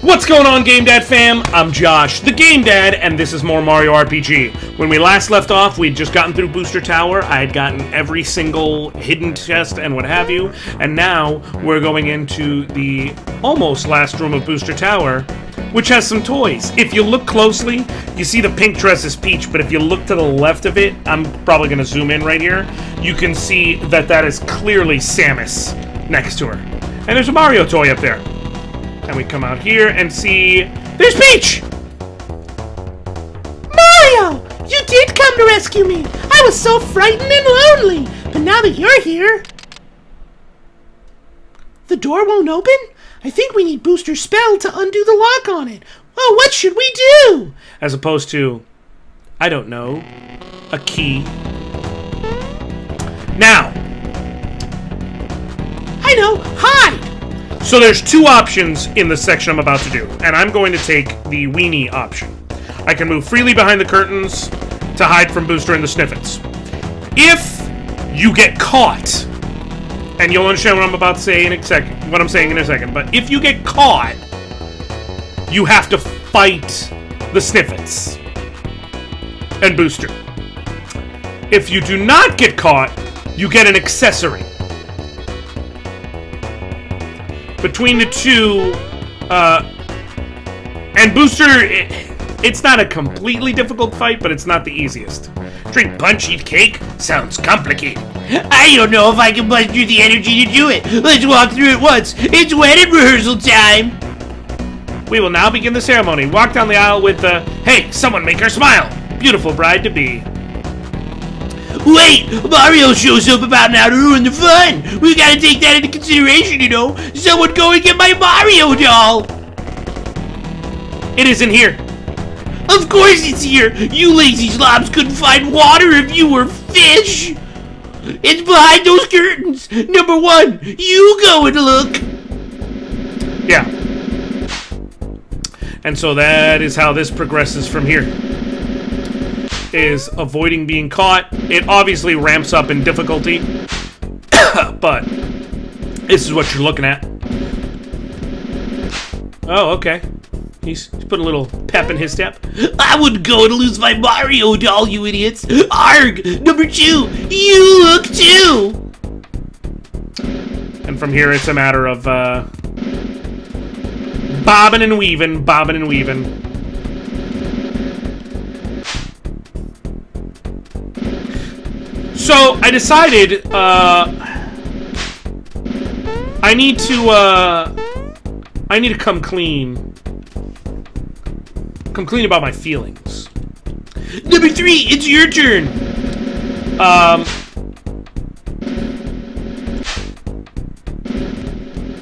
What's going on, GameDad fam? I'm Josh, the GameDad, and this is more Mario RPG. When we last left off, we'd just gotten through Booster Tower. I had gotten every single hidden chest and what have you, and now we're going into the almost last room of Booster Tower, which has some toys. If you look closely, you see the pink dress is Peach, but if you look to the left of it, I'm probably going to zoom in right here, you can see that that is clearly Samus next to her. And there's a Mario toy up there. And we come out here and see... There's Peach! Mario! You did come to rescue me! I was so frightened and lonely! But now that you're here... The door won't open? I think we need Booster's spell to undo the lock on it. Well, what should we do? As opposed to... I don't know. A key. Now! I know! Hide! So there's two options in the section I'm about to do, and I'm going to take the weenie option. I can move freely behind the curtains to hide from Booster and the Sniffets. If you get caught, and you'll understand what I'm about to say in a second, but if you get caught, you have to fight the Sniffets and Booster. If you do not get caught, you get an accessory. Between the two, and Booster, it's not a completely difficult fight, but it's not the easiest. Drink punch, eat cake? Sounds complicated. I don't know if I can muster the energy to do it. Let's walk through it once. It's wedding rehearsal time. We will now begin the ceremony. Walk down the aisle with the, hey, someone make her smile. Beautiful bride-to-be. Wait! Mario shows up about now to ruin the fun! We gotta take that into consideration, you know! Someone go and get my Mario doll! It isn't here. Of course it's here! You lazy slobs couldn't find water if you were fish! It's behind those curtains! Number one, you go and look! Yeah. And so that is how this progresses from here. Is avoiding being caught. It obviously ramps up in difficulty, but this is what you're looking at. Oh, okay. He's put a little pep in his step. I wouldn't go and lose my Mario doll, you idiots! Arg! Number two, you look too! And from here, it's a matter of bobbing and weaving, bobbing and weaving. So, I decided, I need to come clean. Come clean about my feelings. Number three, it's your turn!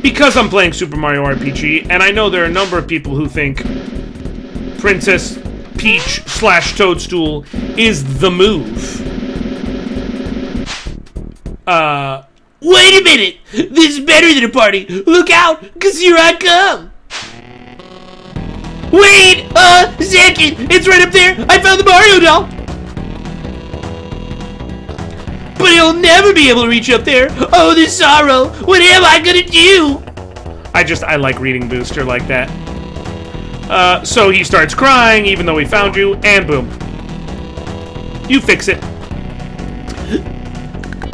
Because I'm playing Super Mario RPG, and I know there are a number of people who think Princess Peach / Toadstool is the move. Wait a minute! This is better than a party! Look out, cause here I come! Wait a second! It's right up there! I found the Mario doll! But he'll never be able to reach up there! Oh, the sorrow! What am I gonna do? I like reading Booster like that. So he starts crying, even though he found you, and boom. You fix it.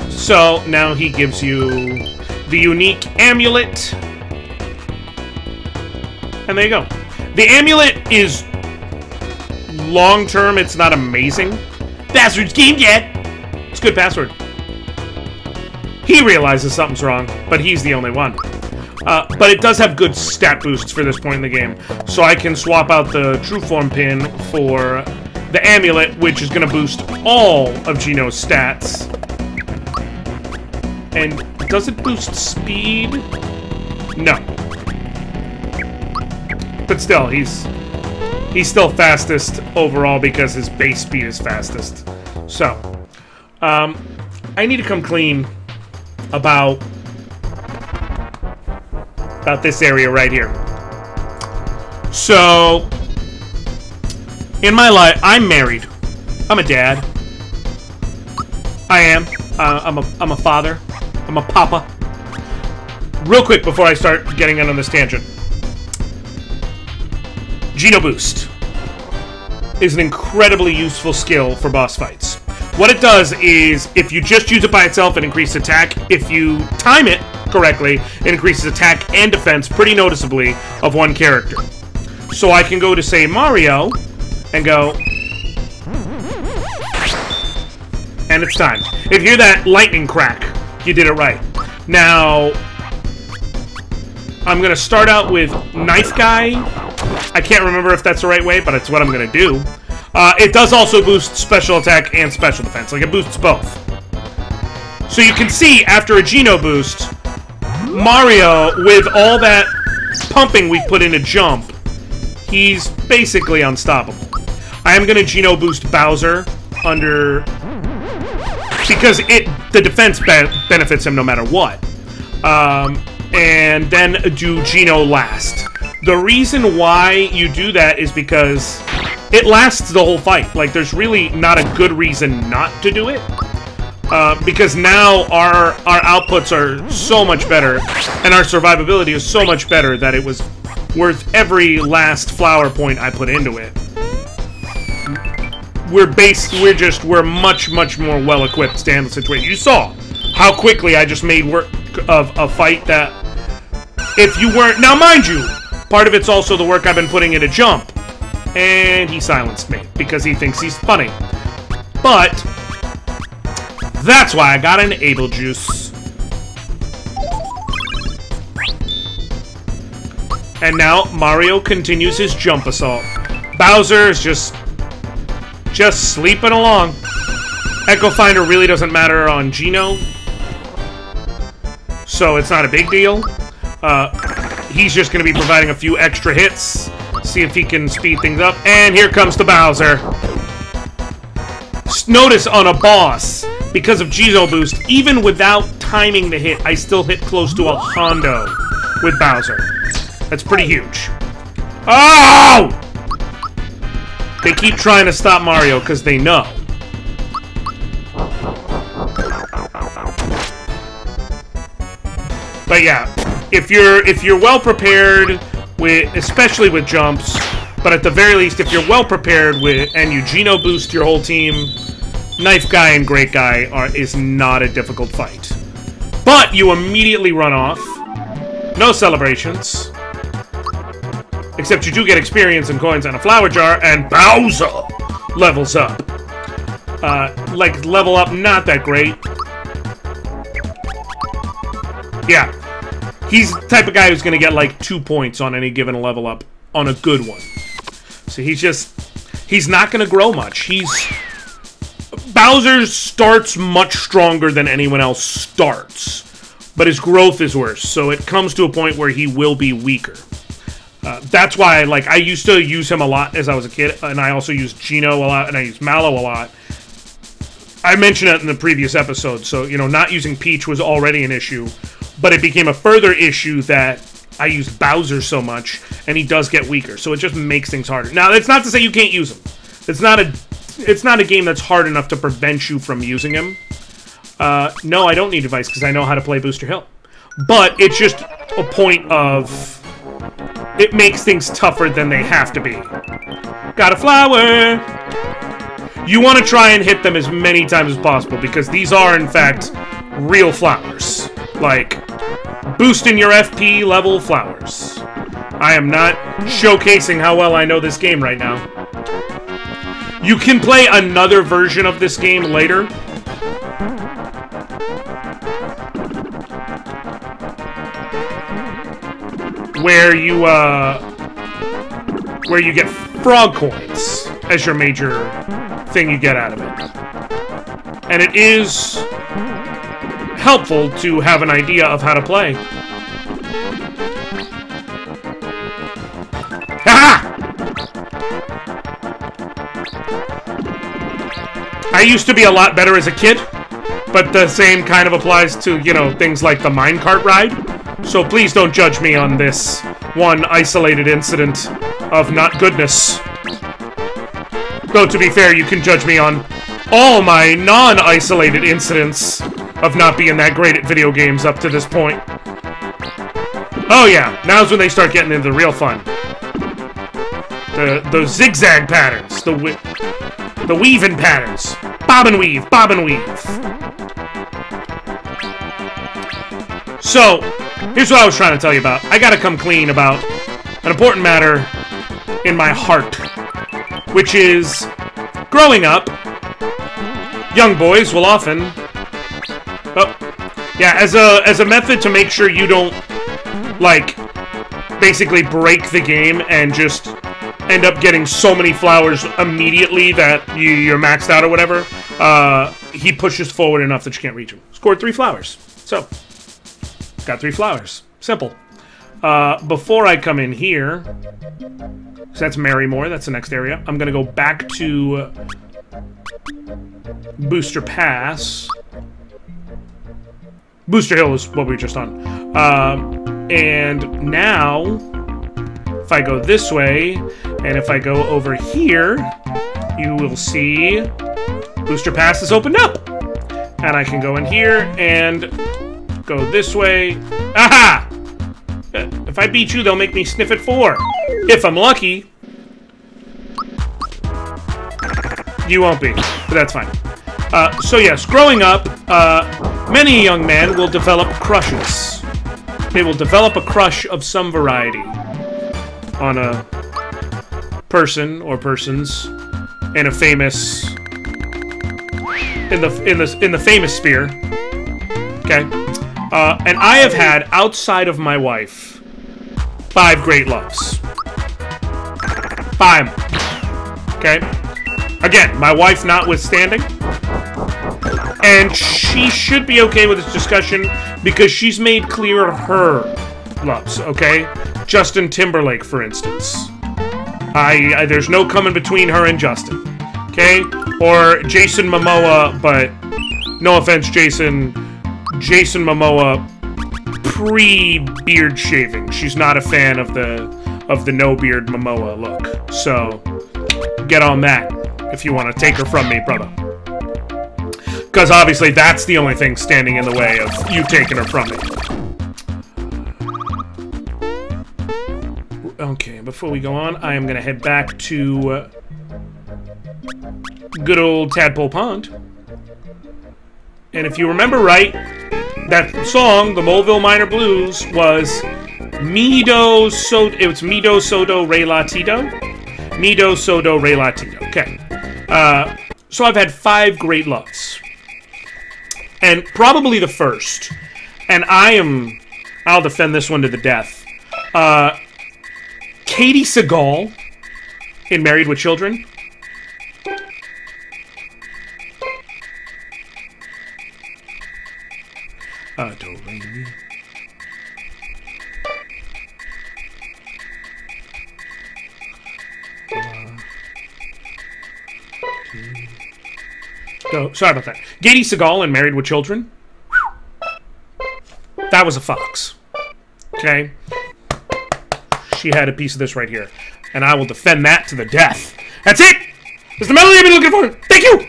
So, now he gives you the unique amulet. And there you go. The amulet is long-term, it's not amazing. Password's GameDad! It's a good password. He realizes something's wrong, but he's the only one. But it does have good stat boosts for this point in the game. So I can swap out the True Form pin for the amulet, which is going to boost all of Gino's stats. And does it boost speed? No. But still, he's still fastest overall because his base speed is fastest. So, I need to come clean about this area right here. So, in my life, I'm married. I'm a dad. I am. I'm a father. I'm a papa. Real quick before I start getting in on this tangent. Geno Boost is an incredibly useful skill for boss fights. What it does is, if you just use it by itself, it increases attack. If you time it correctly, it increases attack and defense pretty noticeably of one character. So I can go to, say, Mario, and go... And it's time. If you hear that lightning crack, you did it right. Now, I'm going to start out with Knife Guy. I can't remember if that's the right way, but it's what I'm going to do. It does also boost special attack and special defense. Like, it boosts both. So you can see, after a Geno boost, Mario, with all that pumping we put into jump, he's basically unstoppable. I am going to Geno boost Bowser under... because the defense benefits him no matter what. And then do Geno last. The reason why you do that is because it lasts the whole fight. Like, there's really not a good reason not to do it. Because now our outputs are so much better, and our survivability is so much better that it was worth every last flower point I put into it. We're much more well-equipped to handle the situation. You saw how quickly I just made work of a fight that, if you weren't... Now, mind you, part of it's also the work I've been putting into jump. And he silenced me, because he thinks he's funny. But, that's why I got an Able Juice. And now, Mario continues his jump assault. Bowser is just sleeping along. Echo Finder really doesn't matter on Geno, so it's not a big deal. He's just going to be providing a few extra hits, see if he can speed things up. And here comes the Bowser. Notice on a boss, because of Geno Boost, even without timing the hit, I still hit close to a Hondo with Bowser. That's pretty huge. Oh! They keep trying to stop Mario because they know. But yeah, if you're well prepared with, especially with jumps, but at the very least, if you're well prepared with and you Geno boost your whole team, Knife Guy and Great Guy is not a difficult fight. But you immediately run off. No celebrations. Except you do get experience and coins and a flower jar, and Bowser levels up. Like, level up, not that great. Yeah. He's the type of guy who's going to get, like, 2 points on any given level up on a good one. So he's not going to grow much. Bowser starts much stronger than anyone else starts. But his growth is worse, so it comes to a point where he will be weaker. That's why, like, I used to use him a lot as I was a kid, and I also used Geno a lot, and I used Mallow a lot. I mentioned it in the previous episode, so, you know, not using Peach was already an issue, but it became a further issue that I used Bowser so much, and he does get weaker, so it just makes things harder. Now, that's not to say you can't use him. It's not a game that's hard enough to prevent you from using him. No, I don't need advice, because I know how to play Booster Hill. But it's just a point of... It makes things tougher than they have to be. Got a flower! You want to try and hit them as many times as possible, because these are, in fact, real flowers. Like, boosting your FP level flowers. I am not showcasing how well I know this game right now. You can play another version of this game later. Where you get frog coins as your major thing you get out of it. And it is helpful to have an idea of how to play. Ha! I used to be a lot better as a kid, but the same kind of applies to, you know, things like the minecart ride. So please don't judge me on this one isolated incident of not goodness. Though, to be fair, you can judge me on all my non-isolated incidents of not being that great at video games up to this point. Oh yeah, now's when they start getting into the real fun. The zigzag patterns, the weaving patterns. Bob and weave, bob and weave. So, here's what I was trying to tell you about. I gotta come clean about an important matter in my heart, which is growing up, young boys will often... Oh, yeah, as a method to make sure you don't, like, basically break the game and just end up getting so many flowers immediately that you're maxed out or whatever, he pushes forward enough that you can't reach him. Scored 3 flowers. So, got 3 flowers. Simple. Before I come in here, so that's Marymore, that's the next area. I'm gonna go back to Booster Pass. Booster Hill is what we were just on. And now, if I go this way, and if I go over here, you will see Booster Pass is opened up. And I can go in here and go this way. Aha! If I beat you, they'll make me sniff at 4. If I'm lucky. You won't be, but that's fine. So yes, growing up, many young men will develop crushes. They will develop a crush of some variety on a person or persons in a famous in the famous sphere. Okay, and I have had, outside of my wife, 5 great loves. 5. Okay. Again, my wife notwithstanding. And she should be okay with this discussion because she's made clear her loves, okay? Justin Timberlake, for instance. There's no coming between her and Justin, okay? Or Jason Momoa, but no offense, Jason Momoa pre-beard shaving. She's not a fan of the no-beard Momoa look. So, get on that if you want to take her from me, brother. Because obviously that's the only thing standing in the way of you taking her from me. Okay, before we go on, I am going to head back to good old Tadpole Pond. And if you remember right, that song, the Moleville Minor Blues, was Mi Do So... It was Mi Do So Do Re La Ti Do? Mi Do So Do Re La Ti Do. Okay. So I've had 5 great loves. And probably the first, and I'll defend this one to the death. Katie Seagal in Married with Children. Do, re, mi. Oh, sorry about that. Katie Seagal in Married with Children. That was a fox. Okay? She had a piece of this right here. And I will defend that to the death. That's it! That's the melody I've been looking for! Thank you!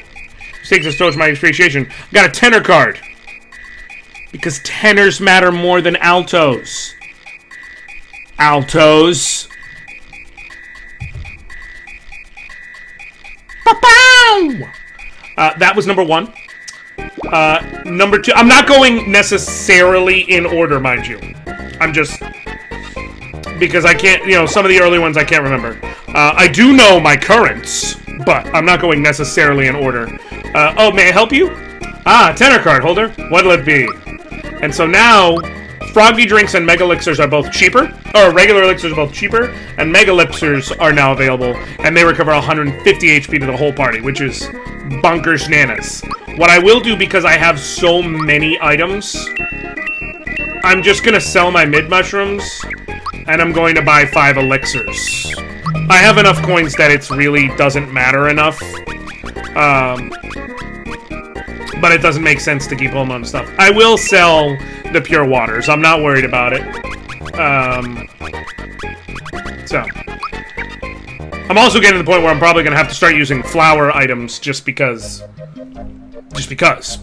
This takes us towards my appreciation. I got a tenor card. Because tenors matter more than altos. Altos. Ba-pow! That was number 1. Number 2, I'm not going necessarily in order, mind you. I'm just... Because I can't, you know, some of the early ones I can't remember. I do know my currents, but I'm not going necessarily in order. Oh, may I help you? Ah, tenor card holder. What'll it be? And so now, Froggy Drinks and Mega Elixirs are both cheaper. Or regular elixirs are both cheaper, and Mega Elixirs are now available, and they recover 150 HP to the whole party, which is bonkers nanas. What I will do, because I have so many items, I'm just gonna sell my mid-mushrooms, and I'm going to buy 5 elixirs. I have enough coins that it really doesn't matter enough. But it doesn't make sense to keep home on stuff. I will sell the pure waters. I'm not worried about it. So. I'm also getting to the point where I'm probably going to have to start using flower items just because. Just because.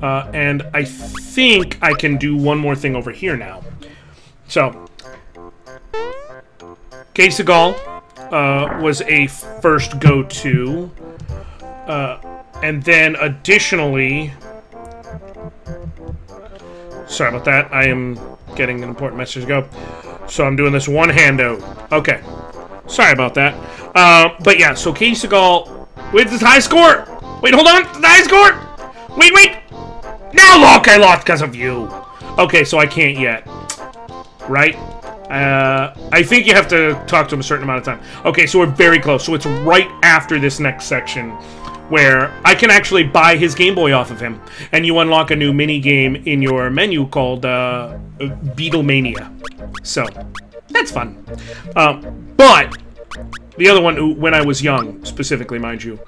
And I think I can do one more thing over here now. So. Katie Seagal. was a first go-to. And then additionally... Sorry about that. I am getting an important message to go. So I'm doing this one-hando. Okay. Sorry about that. But yeah, so Katie Seagal... Wait, this high score! Wait, hold on! The high score! Wait, wait! Now look! I lost because of you! Okay, so I can't yet. Right? I think you have to talk to him a certain amount of time. Okay, so we're very close. So it's right after this next section where I can actually buy his Game Boy off of him. And you unlock a new mini-game in your menu called Beatlemania. So, that's fun. But, the other one, when I was young, specifically, mind you,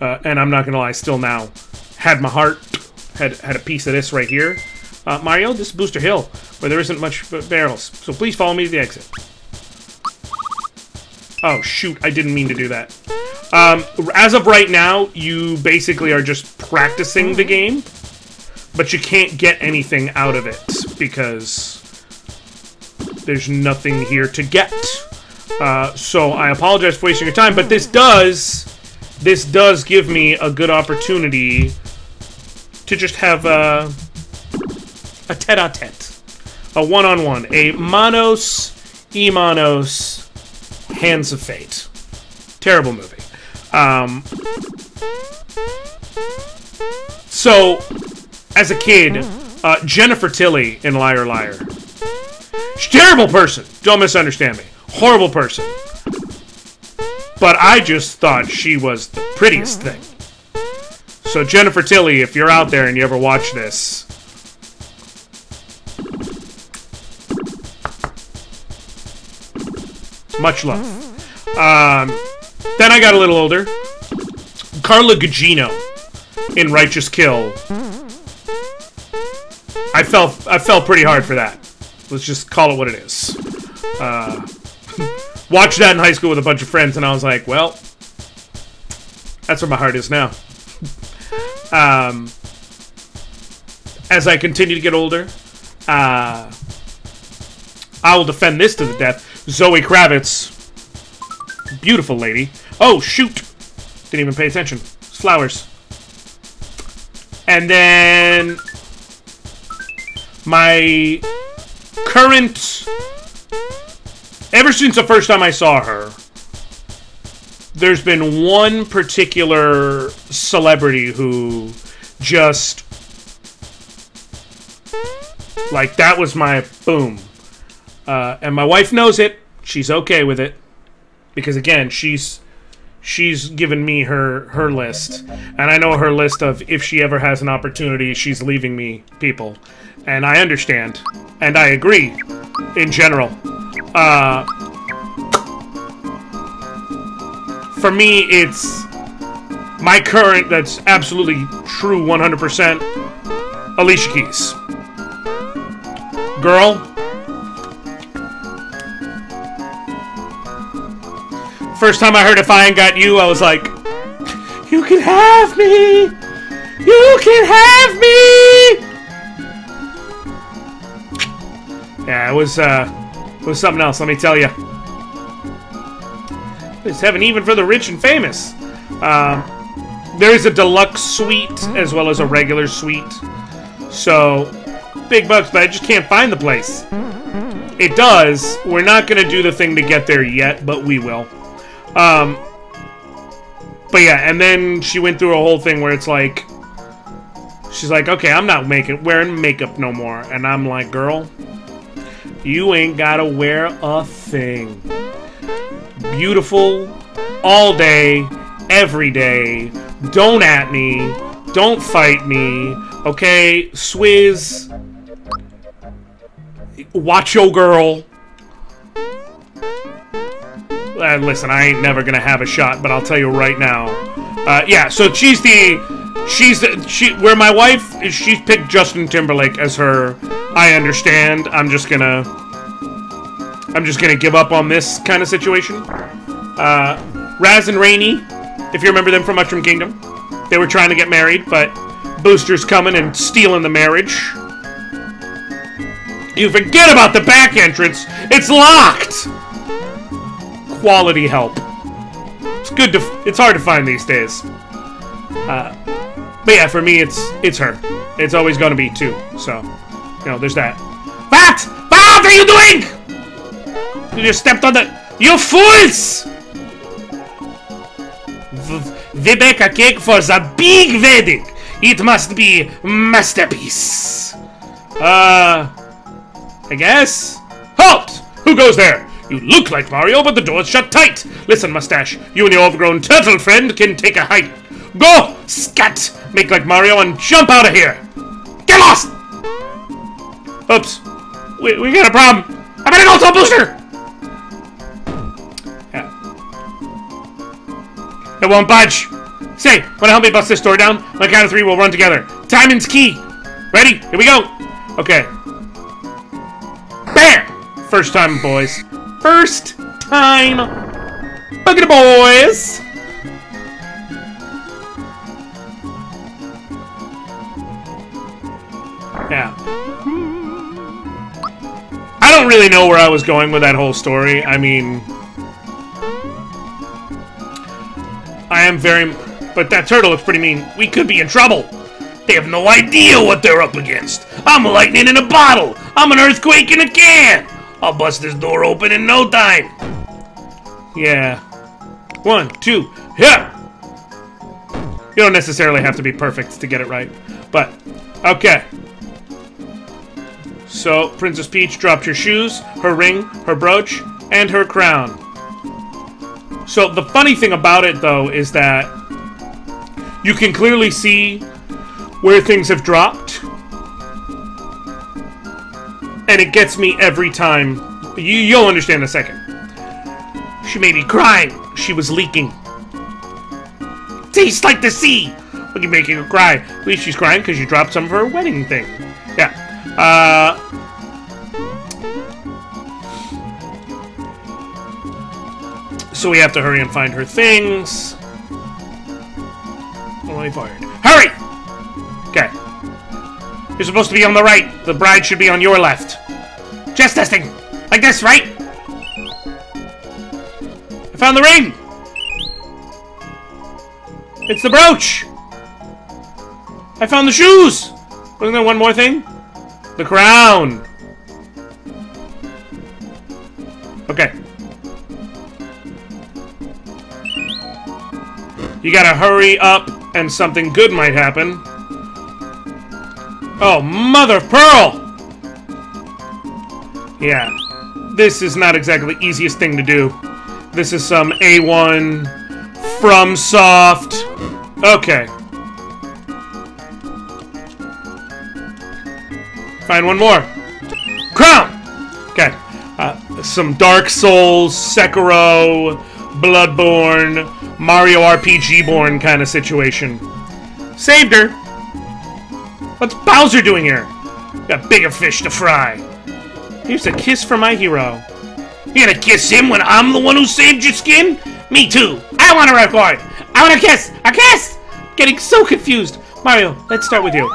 and I'm not gonna lie, still now, had my heart, had a piece of this right here. Mario, this is Booster Hill, where there isn't much barrels. So please follow me to the exit. Oh, shoot, I didn't mean to do that. As of right now, you basically are just practicing the game, but you can't get anything out of it, because there's nothing here to get. So I apologize for wasting your time, but this does give me a good opportunity to just have a tete-a-tete, a one-on-one, a manos y manos, Hands of Fate. Terrible movie. So, as a kid, Jennifer Tilly in Liar Liar. She's a terrible person. Don't misunderstand me. Horrible person. But I just thought she was the prettiest thing. So Jennifer Tilly, if you're out there and you ever watch this, much love. Then I got a little older. Carla Gugino in Righteous Kill. I fell pretty hard for that. Let's just call it what it is. Watched that in high school with a bunch of friends, and I was like, well, that's where my heart is now. As I continue to get older, I will defend this to the death. Zoe Kravitz. Beautiful lady. Oh, shoot! Didn't even pay attention. It's flowers. And then... my current... Ever since the first time I saw her, there's been one particular celebrity who just... like, that was my boom. And my wife knows it. She's okay with it. Because, again, she's given me her list. And I know her list of, if she ever has an opportunity, she's leaving me people. And I understand. And I agree, in general. For me, it's my current, that's absolutely true 100%, Alicia Keys. Girl. First time I heard If I Ain't Got You, I was like, you can have me! You can have me! Yeah, it was something else, let me tell you. It's heaven even for the rich and famous. There is a deluxe suite as well as a regular suite. So, big bucks, but I just can't find the place. It does. We're not going to do the thing to get there yet, but we will. But yeah, and then she went through a whole thing where it's like, she's like, okay, I'm not wearing makeup no more. And I'm like, girl, you ain't gotta wear a thing. Beautiful, all day, every day. Don't at me. Don't fight me. Okay, Swizz. Watch your girl. Listen, I ain't never gonna have a shot, but I'll tell you right now. Yeah, so where my wife, she's picked Justin Timberlake as her, I understand. I'm just gonna give up on this kind of situation. Raz and Rainey, if you remember them from Mushroom Kingdom, they were trying to get married, but Booster's coming and stealing the marriage. You forget about the back entrance. It's locked! quality help. It's good to... It's hard to find these days. But yeah, for me, it's her. It's always gonna be too. So, you know, there's that. What? What are you doing? You just stepped on the... You fools! We bake a cake for the big wedding. It must be masterpiece. I guess. Halt! Who goes there? You look like Mario, but the door's shut tight. Listen, Mustache, you and your overgrown turtle friend can take a hike. Go, scat! Make like Mario and jump out of here. Get lost! Oops. We got a problem. I better go to a booster! Yeah. It won't budge. Say, wanna help me bust this door down? On the count of 3, we'll run together. Timing's key. Ready? Here we go. Okay. Bam! First time, boys. First time. Look at the boys. Yeah. I don't really know where I was going with that whole story. I mean... I am very... But that turtle looks pretty mean. We could be in trouble. They have no idea what they're up against. I'm lightning in a bottle. I'm an earthquake in a can. I'll bust this door open in no time. Yeah. 1, 2, yeah. You don't necessarily have to be perfect to get it right. But, okay. So, Princess Peach dropped her shoes, her ring, her brooch, and her crown. So, the funny thing about it, though, is that you can clearly see where things have dropped. And it gets me every time. You'll understand in a second. She may be crying. She was leaking. Tastes like the sea. Look at making her cry. At least she's crying because you dropped some of her wedding thing. Yeah. So we have to hurry and find her things. Oh, I fired. Hurry! Okay. You're supposed to be on the right. The bride should be on your left. Just testing. Like this, right? I found the ring! It's the brooch! I found the shoes! Wasn't there one more thing? The crown! Okay. You gotta hurry up, and something good might happen. Oh, mother of pearl! Yeah. This is not exactly the easiest thing to do. This is some A1 from Soft. Okay. Find one more. Crown! Okay. Some Dark Souls, Sekiro, Bloodborne, Mario RPG-born kind of situation. Saved her. What's Bowser doing here? Got bigger fish to fry. Here's a kiss for my hero. You gonna kiss him when I'm the one who saved your skin? Me too. I want to record. I want to kiss. A kiss! Getting so confused. Mario, let's start with you.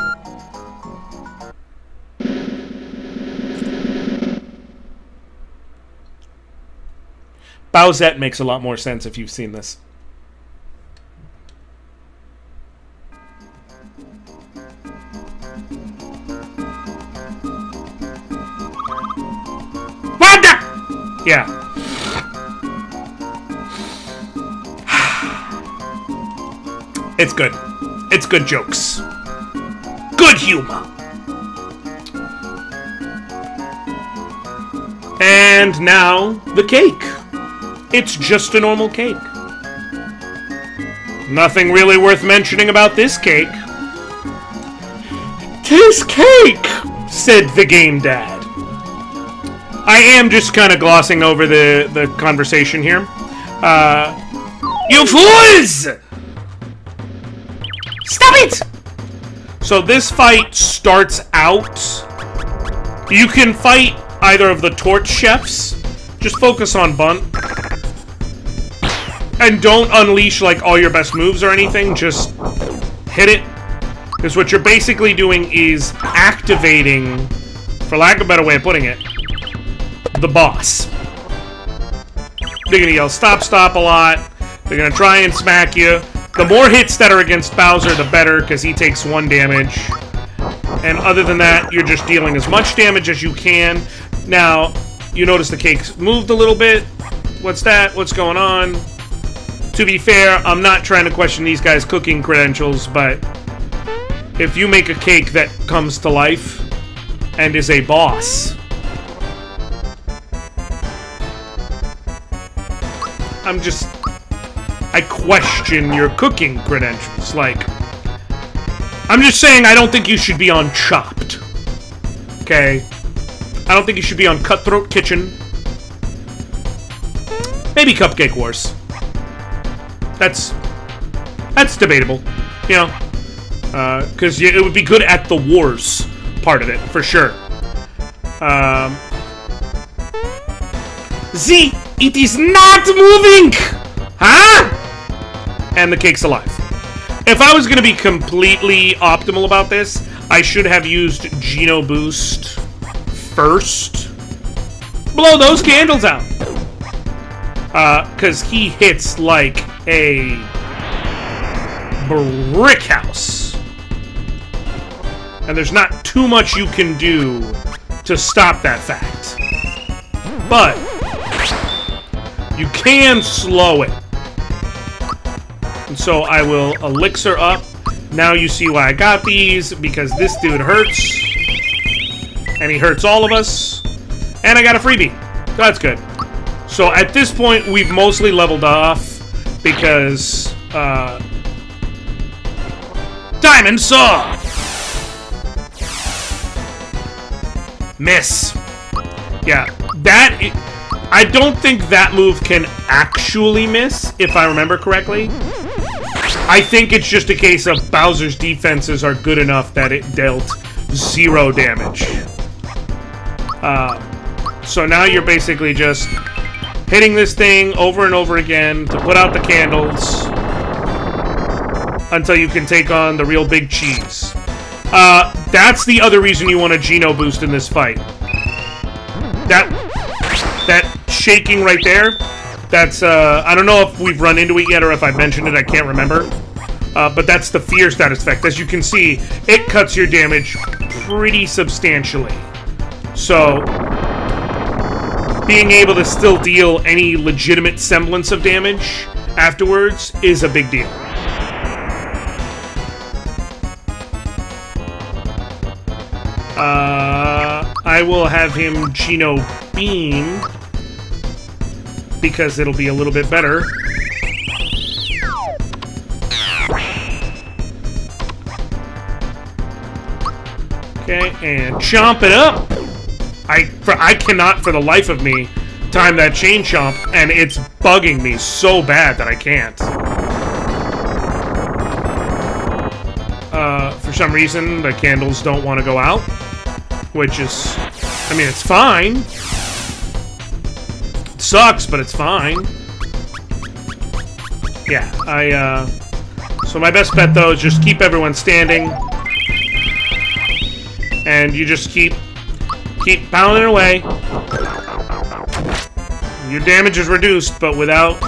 Bowsette makes a lot more sense if you've seen this. Yeah. It's good. It's good jokes. Good humor. And now, the cake. It's just a normal cake. Nothing really worth mentioning about this cake. "'Tis cake," said the GameDad. I am just kind of glossing over the conversation here. You fools! Stop it! So this fight starts out... You can fight either of the torch chefs. Just focus on Bunt. And don't unleash, like, all your best moves or anything. Just hit it. Because what you're basically doing is activating, for lack of a better way of putting it, the boss. They're gonna yell stop, stop a lot. They're gonna try and smack you. The more hits that are against Bowser, the better, because he takes 1 damage. And other than that, you're just dealing as much damage as you can. Now, you notice the cake's moved a little bit. What's that? What's going on? To be fair, I'm not trying to question these guys' cooking credentials, but if you make a cake that comes to life and is a boss, I question your cooking credentials. Like, I'm just saying I don't think you should be on Chopped. Okay? I don't think you should be on Cutthroat Kitchen. Maybe Cupcake Wars. That's debatable. You know? Because it would be good at the wars part of it, for sure. Z, it is not moving! Huh? And the cake's alive. If I was going to be completely optimal about this, I should have used Geno Boost first. Blow those candles out. Because he hits like a brick house. And there's not too much you can do to stop that fact. But you can slow it. And so I will elixir up. Now you see why I got these, because this dude hurts. And he hurts all of us. And I got a freebie. So that's good. So at this point, we've mostly leveled off because Diamond Saw! Miss. Yeah, I don't think that move can actually miss, if I remember correctly. I think it's just a case of Bowser's defenses are good enough that it dealt 0 damage. So now you're basically just hitting this thing over and over again to put out the candles until you can take on the real big cheese. That's the other reason you want a Geno Boost in this fight. That shaking right there, that's, I don't know if we've run into it yet or if I've mentioned it, I can't remember. But that's the fear status effect. As you can see, it cuts your damage pretty substantially. So, being able to still deal any legitimate semblance of damage afterwards is a big deal. I will have him Geno Beam, because it'll be a little bit better. Okay, and chomp it up! I cannot, for the life of me, time that chain chomp, and it's bugging me so bad that I can't. For some reason, the candles don't want to go out, which is, I mean, it's fine. It sucks, but it's fine. Yeah, so my best bet, though, is just keep everyone standing. And you just keep pounding away. Your damage is reduced, but without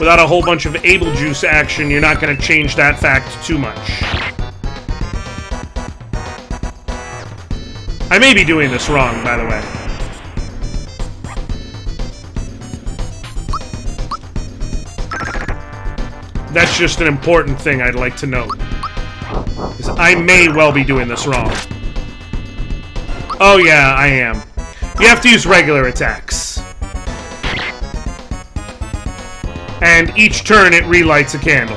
a whole bunch of Able Juice action, you're not going to change that fact too much. I may be doing this wrong, by the way. That's just an important thing I'd like to note. Is I may well be doing this wrong. Oh yeah, I am. You have to use regular attacks. And each turn it relights a candle.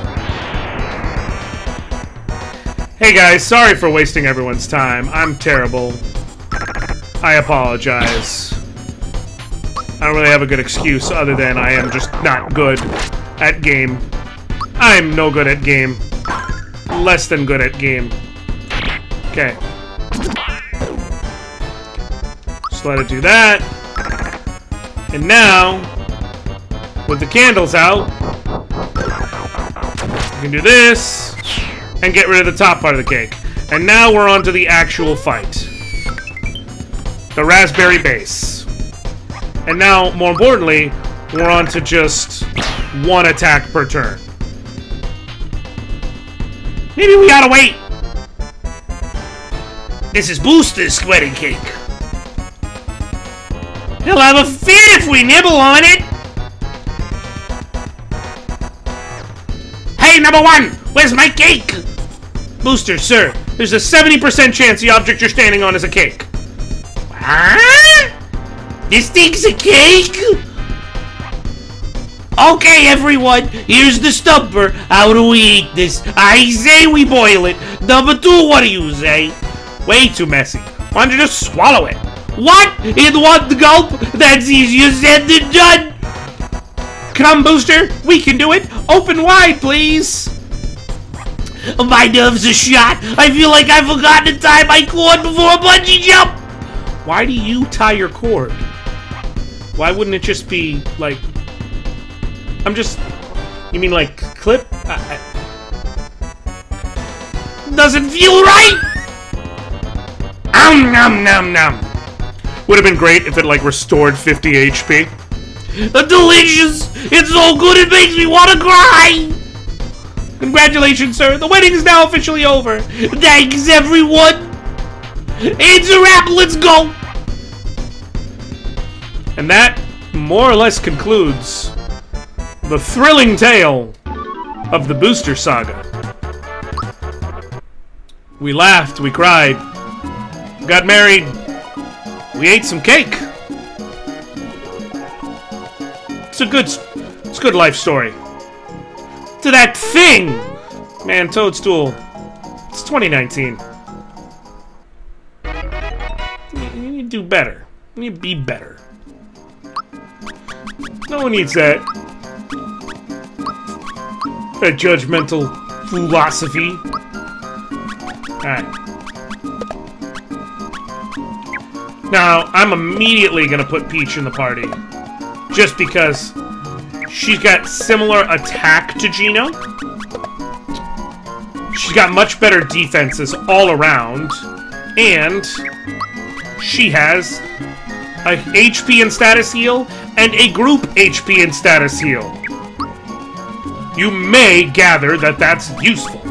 Hey guys, sorry for wasting everyone's time. I'm terrible. I apologize. I don't really have a good excuse other than I am just not good at game. I'm no good at game. Less than good at game. Okay. Just let it do that. And now, with the candles out, you can do this and get rid of the top part of the cake. And now we're on to the actual fight. The raspberry base. And now, more importantly, we're on to just one attack per turn. Maybe we gotta wait. This is Booster's wedding cake. He'll have a fit if we nibble on it. Hey, number one, where's my cake? Booster, sir, there's a 70% chance the object you're standing on is a cake. Huh? This thing's a cake? Okay, everyone, here's the stumper. How do we eat this? I say we boil it. Number two, what do you say? Way too messy. Why don't you just swallow it? What? In one gulp? That's easier said than done. Come, Booster, we can do it. Open wide, please. My nerves are shot. I feel like I forgot to tie my cord before a bungee jump. Why do you tie your cord? Why wouldn't it just be, like... You mean, like, clip? Doesn't feel right. Nom nom nom. Would have been great if it, like, restored 50 HP. Delicious. It's so good it makes me want to cry. Congratulations, sir. The wedding is now officially over. Thanks, everyone. It's a wrap. Let's go. And that more or less concludes the thrilling tale of the Booster Saga. We laughed, we cried, got married, we ate some cake. It's a good life story. To that thing! Man, Toadstool, it's 2019. You need to do better. You need to be better. No one needs that judgmental philosophy. Alright. Now, I'm immediately gonna put Peach in the party. Just because she's got similar attack to Gino. She's got much better defenses all around. And she has a HP and status heal and a group HP and status heal. You may gather that that's useful.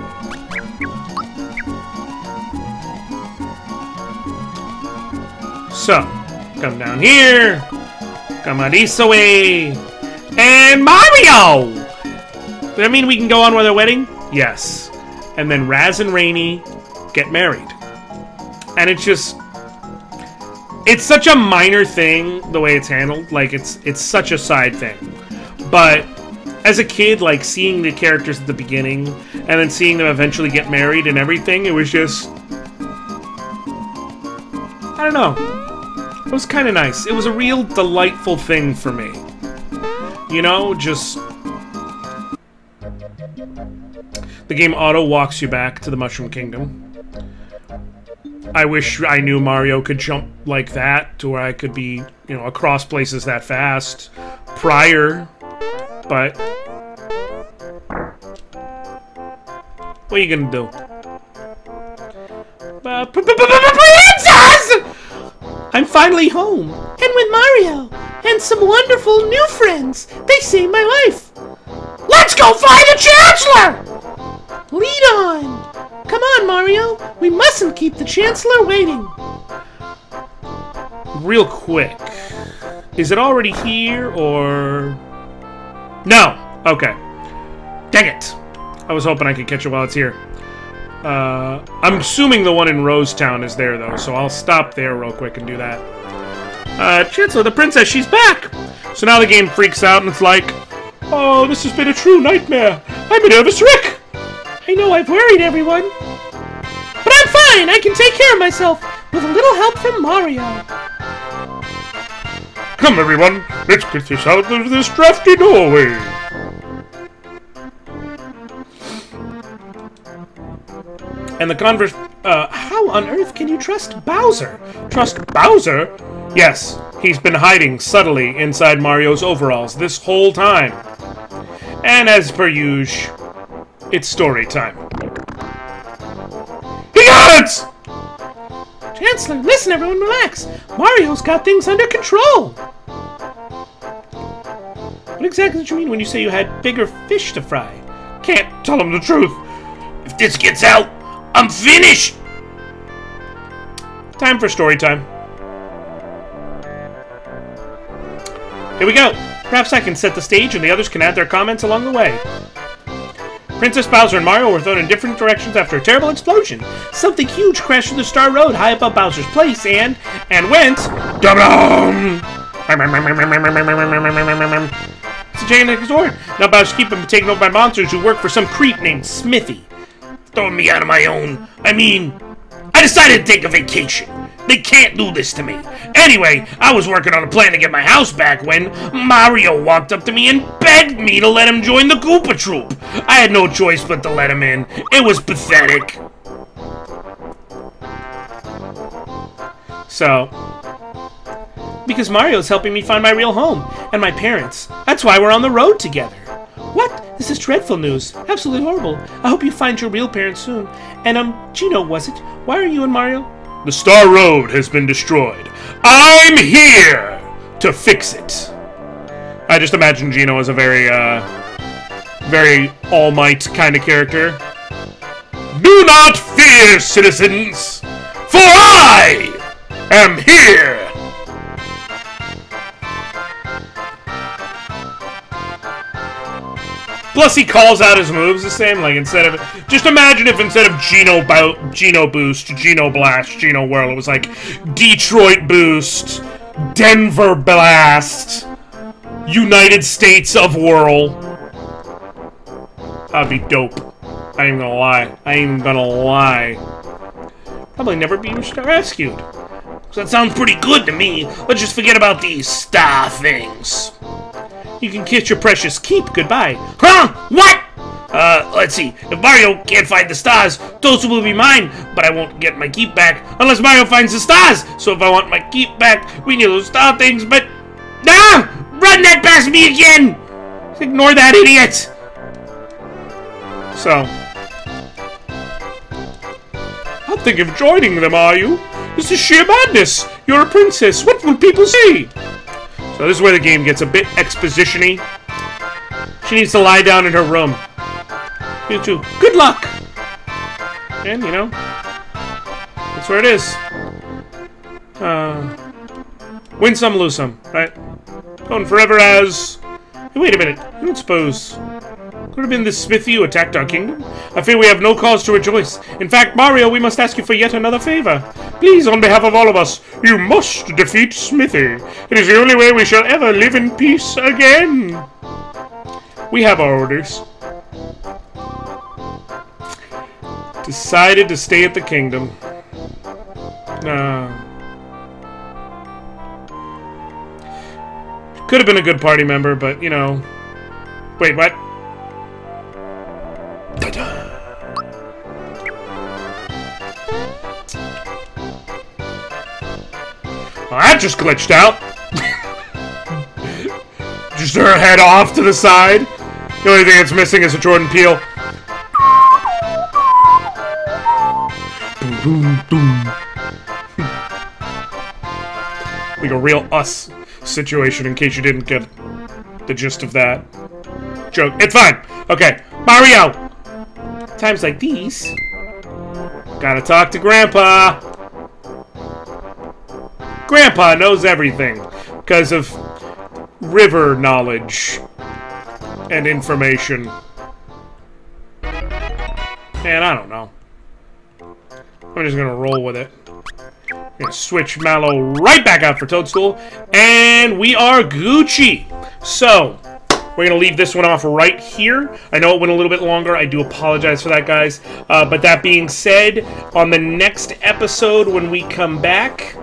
So, come down here, come on this way, and Mario! Does that mean we can go on with our wedding? Yes. And then Raz and Rainy get married. And it's just... It's such a minor thing, the way it's handled. Like, it's such a side thing. But... as a kid, like, seeing the characters at the beginning, and then seeing them eventually get married and everything, it was just... I don't know. It was kind of nice. It was a real delightful thing for me. You know, just... The game auto-walks you back to the Mushroom Kingdom. I wish I knew Mario could jump like that, to where I could be, you know, across places that fast prior... But what are you gonna do? Princess! I'm finally home, and with Mario and some wonderful new friends. They saved my life. Let's go find the Chancellor! Lead on! Come on, Mario. We mustn't keep the Chancellor waiting. Real quick, is it already here or? No! Okay. Dang it! I was hoping I could catch it while it's here. I'm assuming the one in Rosetown is there, though, so I'll stop there real quick and do that. Chancellor, the princess, she's back! So now the game freaks out and it's like, oh, this has been a true nightmare. I'm a nervous wreck! I know I've worried everyone. But I'm fine! I can take care of myself with a little help from Mario. Come, everyone, let's get this out of this drafty doorway. And the converse... how on earth can you trust Bowser? Trust Bowser? Yes, he's been hiding subtly inside Mario's overalls this whole time. And as per usual, it's story time. He got it! Chancellor, listen everyone, relax. Mario's got things under control. What exactly did you mean when you say you had bigger fish to fry? Can't tell him the truth. If this gets out, I'm finished! Time for story time. Here we go. Perhaps I can set the stage and the others can add their comments along the way. Princess Bowser and Mario were thrown in different directions after a terrible explosion. Something huge crashed through the Star Road high above Bowser's place and went... Dum-dum! It's a gigantic sword. Now Bowser's keep him taken over by monsters who work for some creep named Smithy. Throwing me out of my own. I decided to take a vacation. They can't do this to me. Anyway, I was working on a plan to get my house back when Mario walked up to me and begged me to let him join the Koopa Troop. I had no choice but to let him in. It was pathetic. So, because Mario's helping me find my real home and my parents. That's why we're on the road together. What? This is dreadful news. Absolutely horrible. I hope you find your real parents soon. And, Gino, was it? Why are you and Mario? The Star Road has been destroyed. I'm here to fix it. I just imagine Gino as a very, very All Might kind of character. Do not fear, citizens, for I am here. Plus, he calls out his moves the same. Like, just imagine if instead of Geno Boost, Geno Blast, Geno Whirl, it was like Detroit Boost, Denver Blast, United States of Whirl. That'd be dope. I ain't gonna lie. Probably never be rescued. So that sounds pretty good to me. Let's just forget about these star things. You can kiss your precious keep goodbye. Huh? What? Let's see. If Mario can't find the stars, those will be mine. But I won't get my keep back unless Mario finds the stars. So if I want my keep back, we need those star things. But run that past me again! Ignore that idiot. So, Not thinking of joining them, are you? This is sheer madness. You're a princess. What will people say? So this is where the game gets a bit exposition-y. She needs to lie down in her room. You two, good luck! And, you know, that's where it is. Win some, lose some, right? Going forever as... Hey, wait a minute, I don't suppose... Could have been this Smithy who attacked our kingdom? I fear we have no cause to rejoice. In fact, Mario, we must ask you for yet another favor. Please, on behalf of all of us, you must defeat Smithy. It is the only way we shall ever live in peace again. We have our orders. Decided to stay at the kingdom. Could have been a good party member, but, you know... Wait, what? Well, that just glitched out. Just her head off to the side. The only thing that's missing is a Jordan Peele. Boom, boom. Like a real Us situation, in case you didn't get the gist of that joke. It's fine. Okay, Mario. Times like these, gotta talk to Grandpa. Grandpa knows everything because of river knowledge and information. And I don't know. I'm just gonna roll with it. I'm gonna switch Mallow right back out for Toadstool, and we are Gucci. So, we're gonna leave this one off right here. I know it went a little bit longer. I do apologize for that, guys. But that being said, on the next episode when we come back,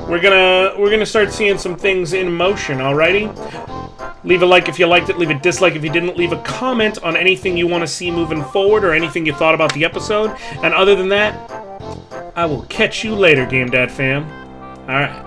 we're gonna start seeing some things in motion. Alrighty. Leave a like if you liked it. Leave a dislike if you didn't. Leave a comment on anything you want to see moving forward or anything you thought about the episode. And other than that, I will catch you later, GameDad fam. Alright.